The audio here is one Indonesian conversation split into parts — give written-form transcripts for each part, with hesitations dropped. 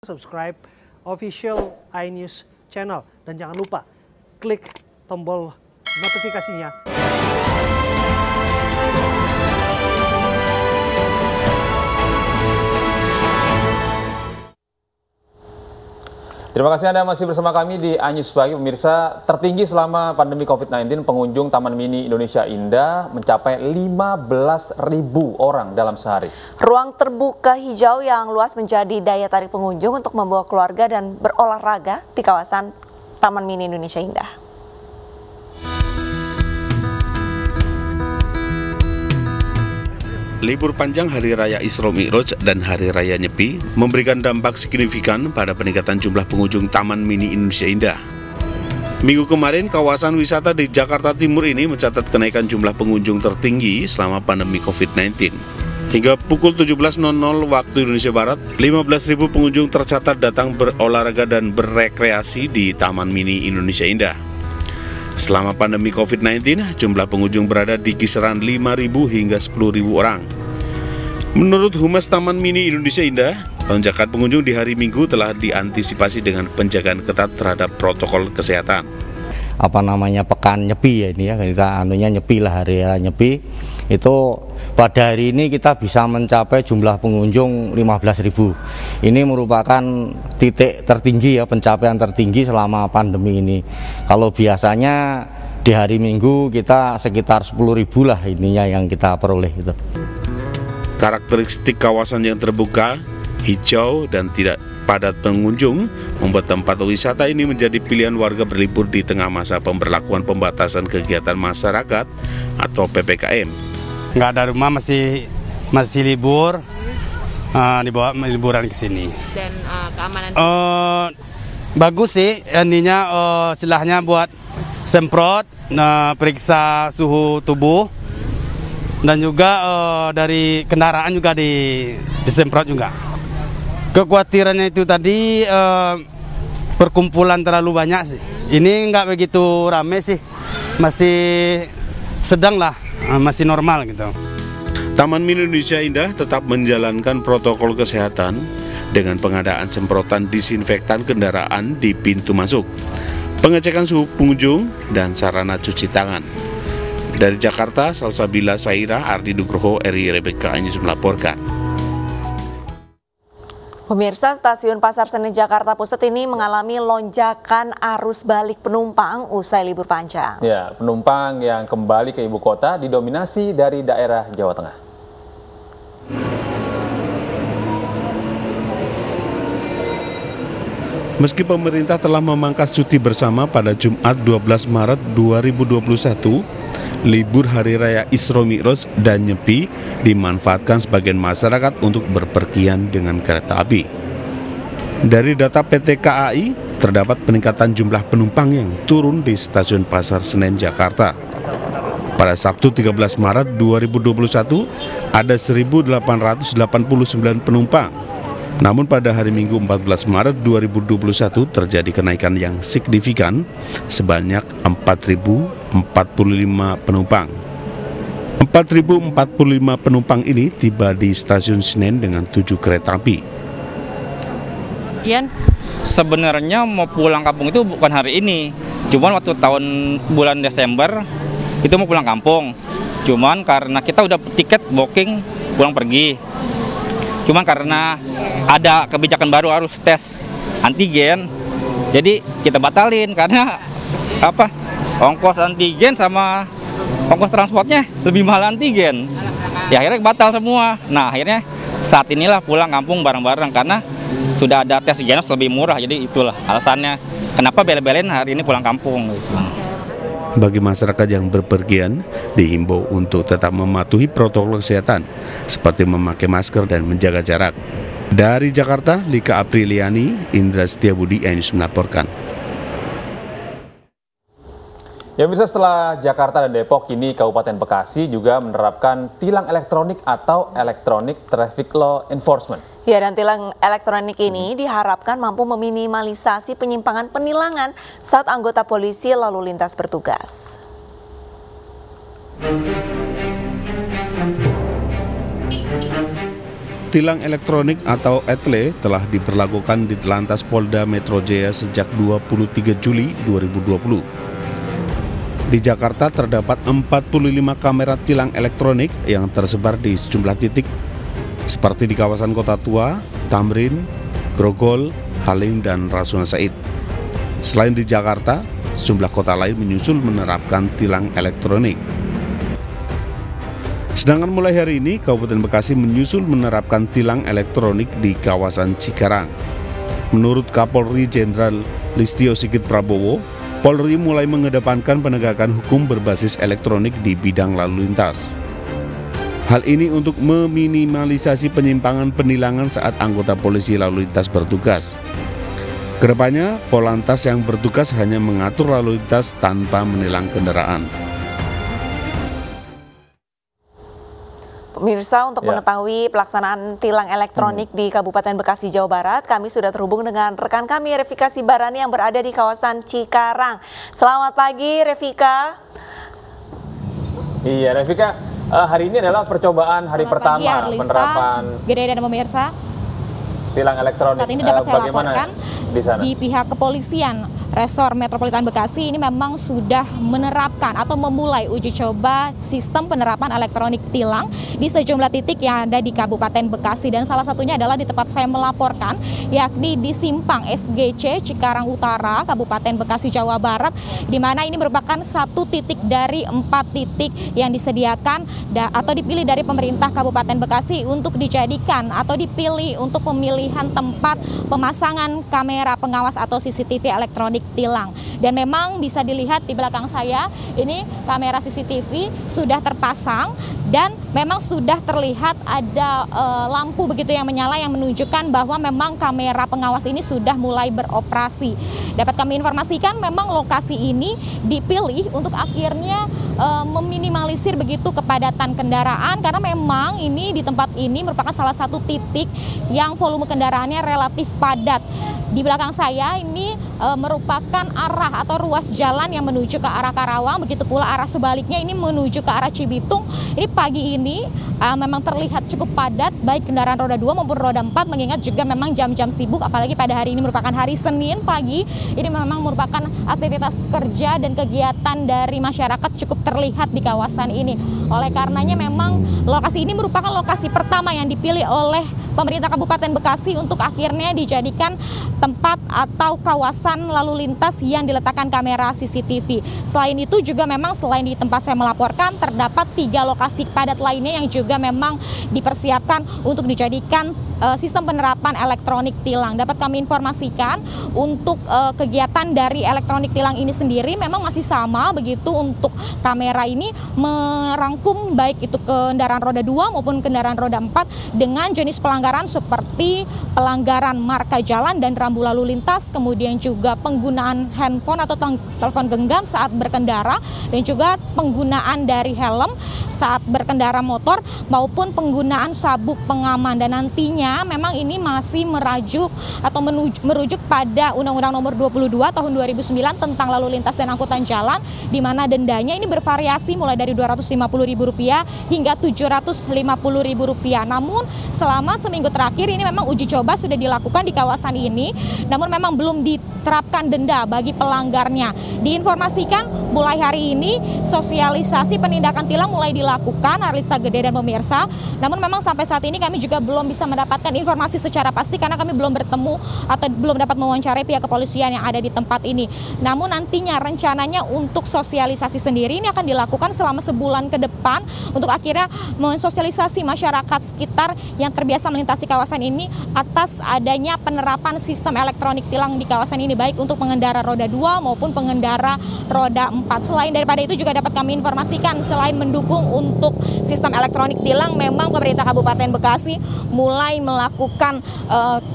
subscribe official iNews channel. Dan jangan lupa klik tombol notifikasinya. Terima kasih Anda masih bersama kami di iNews Pagi. Pemirsa, tertinggi selama pandemi COVID-19, pengunjung Taman Mini Indonesia Indah mencapai 15.000 orang dalam sehari. Ruang terbuka hijau yang luas menjadi daya tarik pengunjung untuk membawa keluarga dan berolahraga di kawasan Taman Mini Indonesia Indah. Libur panjang Hari Raya Isra Mi'raj dan Hari Raya Nyepi memberikan dampak signifikan pada peningkatan jumlah pengunjung Taman Mini Indonesia Indah. Minggu kemarin, kawasan wisata di Jakarta Timur ini mencatat kenaikan jumlah pengunjung tertinggi selama pandemi COVID-19. Hingga pukul 17.00 waktu Indonesia Barat, 15.000 pengunjung tercatat datang berolahraga dan berrekreasi di Taman Mini Indonesia Indah. Selama pandemi COVID-19, jumlah pengunjung berada di kisaran 5.000 hingga 10.000 orang. Menurut Humas Taman Mini Indonesia Indah, lonjakan pengunjung di hari Minggu telah diantisipasi dengan penjagaan ketat terhadap protokol kesehatan. Pekan Nyepi ya ini ya, kita Nyepi lah, Hari Raya Nyepi. Itu pada hari ini kita bisa mencapai jumlah pengunjung 15.000. Ini merupakan titik tertinggi ya, pencapaian tertinggi selama pandemi ini. Kalau biasanya di hari Minggu kita sekitar 10.000 lah ininya yang kita peroleh itu. Karakteristik kawasan yang terbuka, hijau dan tidak padat pengunjung membuat tempat wisata ini menjadi pilihan warga berlibur di tengah masa pemberlakuan pembatasan kegiatan masyarakat atau PPKM. Nggak ada rumah, masih libur, dibawa liburan ke sini. Dan keamanan? Bagus sih, ininya istilahnya buat semprot, periksa suhu tubuh, dan juga dari kendaraan juga disemprot juga. Kekhawatirannya itu tadi perkumpulan terlalu banyak sih. Ini nggak begitu rame sih, masih sedang lah, masih normal gitu. Taman Mini Indonesia Indah tetap menjalankan protokol kesehatan dengan pengadaan semprotan disinfektan kendaraan di pintu masuk, pengecekan suhu pengunjung, dan sarana cuci tangan. Dari Jakarta, Salsabila Saira, Ardi Nugroho, RI Rebeka iNews melaporkan. Pemirsa, stasiun Pasar Senen Jakarta Pusat ini mengalami lonjakan arus balik penumpang usai libur panjang. Ya, penumpang yang kembali ke ibu kota didominasi dari daerah Jawa Tengah. Meski pemerintah telah memangkas cuti bersama pada Jumat 12 Maret 2021, libur Hari Raya Isra Mi'raj dan Nyepi dimanfaatkan sebagian masyarakat untuk berpergian dengan kereta api. Dari data PT KAI, terdapat peningkatan jumlah penumpang yang turun di stasiun Pasar Senen Jakarta. Pada Sabtu 13 Maret 2021, ada 1.889 penumpang. Namun pada hari Minggu 14 Maret 2021 terjadi kenaikan yang signifikan sebanyak 4.045 penumpang. 4.045 penumpang ini tiba di stasiun Senen dengan 7 kereta api. Sebenarnya mau pulang kampung itu bukan hari ini, cuman waktu tahun bulan Desember itu mau pulang kampung. Cuman karena kita udah tiket booking pulang pergi. Cuman karena ada kebijakan baru harus tes antigen, jadi kita batalin karena ongkos antigen sama ongkos transportnya lebih mahal antigen. Ya akhirnya batal semua. Nah akhirnya saat inilah pulang kampung bareng-bareng karena sudah ada tes genos lebih murah. Jadi itulah alasannya kenapa bela-belain hari ini pulang kampung gitu. Bagi masyarakat yang berpergian, dihimbau untuk tetap mematuhi protokol kesehatan, seperti memakai masker dan menjaga jarak. Dari Jakarta, Lika Apriliani, Indra Setiabudi, iNews melaporkan. Ya, bisa setelah Jakarta dan Depok, kini Kabupaten Bekasi juga menerapkan tilang elektronik atau Electronic Traffic Law Enforcement. Ya, dan tilang elektronik ini diharapkan mampu meminimalisasi penyimpangan penilangan saat anggota polisi lalu lintas bertugas. Tilang elektronik atau ETLE telah diberlakukan di Telantas Polda Metro Jaya sejak 23 Juli 2020. Di Jakarta terdapat 45 kamera tilang elektronik yang tersebar di sejumlah titik seperti di kawasan Kota Tua, Tamrin, Grogol, Halim, dan Rasuna Said. Selain di Jakarta, sejumlah kota lain menyusul menerapkan tilang elektronik. Sedangkan mulai hari ini, Kabupaten Bekasi menyusul menerapkan tilang elektronik di kawasan Cikarang. Menurut Kapolri Jenderal Listio Sigit Prabowo, Polri mulai mengedepankan penegakan hukum berbasis elektronik di bidang lalu lintas. Hal ini untuk meminimalisasi penyimpangan penilangan saat anggota polisi lalu lintas bertugas. Kedepannya, Polantas yang bertugas hanya mengatur lalu lintas tanpa menilang kendaraan. Pemirsa, untuk mengetahui pelaksanaan tilang elektronik di Kabupaten Bekasi, Jawa Barat, kami sudah terhubung dengan rekan kami, Revika Sibarani, yang berada di kawasan Cikarang. Selamat pagi, Revika. Iya, Revika, hari ini adalah percobaan hari pertama penerapan Gede dan pemirsa. Tilang elektronik. Saat ini dapat saya laporkan di pihak kepolisian Resor Metropolitan Bekasi ini memang sudah menerapkan atau memulai uji coba sistem penerapan elektronik tilang di sejumlah titik yang ada di Kabupaten Bekasi, dan salah satunya adalah di tempat saya melaporkan, yakni di Simpang SGC Cikarang Utara, Kabupaten Bekasi, Jawa Barat, di mana ini merupakan satu titik dari 4 titik yang disediakan atau dipilih dari pemerintah Kabupaten Bekasi untuk dijadikan atau dipilih untuk pemilihan tempat pemasangan kamera pengawas atau CCTV elektronik tilang. Dan memang bisa dilihat di belakang saya ini kamera CCTV sudah terpasang dan memang sudah terlihat ada lampu begitu yang menyala yang menunjukkan bahwa memang kamera pengawas ini sudah mulai beroperasi. Dapat kami informasikan memang lokasi ini dipilih untuk akhirnya meminimalisir begitu kepadatan kendaraan, karena memang ini di tempat ini merupakan salah satu titik yang volume kendaraannya relatif padat. Di belakang saya ini merupakan arah atau ruas jalan yang menuju ke arah Karawang, begitu pula arah sebaliknya ini menuju ke arah Cibitung. Ini pagi ini memang terlihat cukup padat baik kendaraan roda 2 maupun roda 4, mengingat juga memang jam-jam sibuk, apalagi pada hari ini merupakan hari Senin pagi. Ini memang merupakan aktivitas kerja dan kegiatan dari masyarakat cukup terlihat di kawasan ini. Oleh karenanya memang lokasi ini merupakan lokasi pertama yang dipilih oleh pemerintah Kabupaten Bekasi untuk akhirnya dijadikan tempat atau kawasan lalu lintas yang diletakkan kamera CCTV. Selain itu juga memang selain di tempat saya melaporkan, terdapat 3 lokasi padat lainnya yang juga memang dipersiapkan untuk dijadikan sistem penerapan elektronik tilang. Dapat kami informasikan untuk kegiatan dari elektronik tilang ini sendiri memang masih sama begitu. Untuk kamera ini merangkum baik itu kendaraan roda 2 maupun kendaraan roda 4 dengan jenis pelanggaran seperti pelanggaran marka jalan dan rambu lalu lintas, kemudian juga penggunaan handphone atau telepon genggam saat berkendara, dan juga penggunaan dari helm saat berkendara motor maupun penggunaan sabuk pengaman. Dan nantinya memang ini masih merujuk pada Undang-Undang Nomor 22 Tahun 2009 tentang lalu lintas dan angkutan jalan, di mana dendanya ini bervariasi mulai dari Rp250.000 hingga Rp750.000. Namun selama seminggu terakhir ini memang uji coba sudah dilakukan di kawasan ini, namun memang belum diterapkan denda bagi pelanggarnya. Diinformasikan mulai hari ini sosialisasi penindakan tilang mulai dilakukan, Arlista Gede dan pemirsa. Namun memang sampai saat ini kami juga belum bisa mendapatkan informasi secara pasti karena kami belum bertemu atau belum dapat mewawancarai pihak kepolisian yang ada di tempat ini. Namun nantinya rencananya untuk sosialisasi sendiri ini akan dilakukan selama sebulan ke depan untuk akhirnya mensosialisasi masyarakat sekitar yang terbiasa melintasi kawasan ini atas adanya penerapan sistem elektronik tilang di kawasan ini, baik untuk pengendara roda 2 maupun pengendara roda 4. Selain daripada itu juga dapat kami informasikan, selain mendukung untuk sistem elektronik tilang, memang pemerintah Kabupaten Bekasi mulai melakukan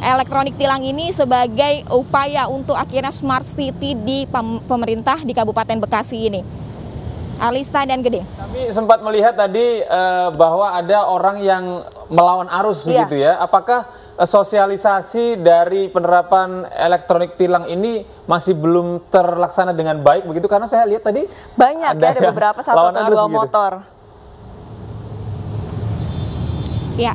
elektronik tilang ini sebagai upaya untuk akhirnya smart city di pemerintah di Kabupaten Bekasi ini. Alista dan Gede. Kami sempat melihat tadi bahwa ada orang yang melawan arus begitu ya. Apakah sosialisasi dari penerapan elektronik tilang ini masih belum terlaksana dengan baik begitu? Karena saya lihat tadi banyak ada beberapa 1 atau 2 motor. Ya,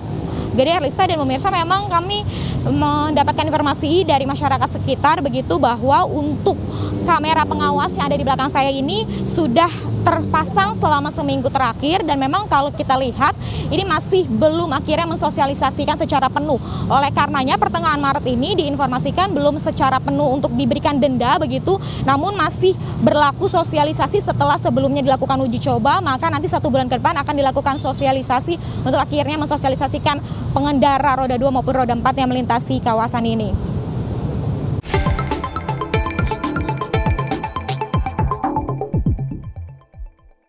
Gede Arlista dan pemirsa, memang kami mendapatkan informasi dari masyarakat sekitar begitu bahwa untuk kamera pengawas yang ada di belakang saya ini sudah terpasang selama seminggu terakhir, dan memang kalau kita lihat ini masih belum akhirnya mensosialisasikan secara penuh. Oleh karenanya pertengahan Maret ini diinformasikan belum secara penuh untuk diberikan denda begitu, namun masih berlaku sosialisasi setelah sebelumnya dilakukan uji coba, maka nanti 1 bulan ke depan akan dilakukan sosialisasi untuk akhirnya mensosialisasikan pengendara roda 2 maupun roda 4 yang melintasi kawasan ini.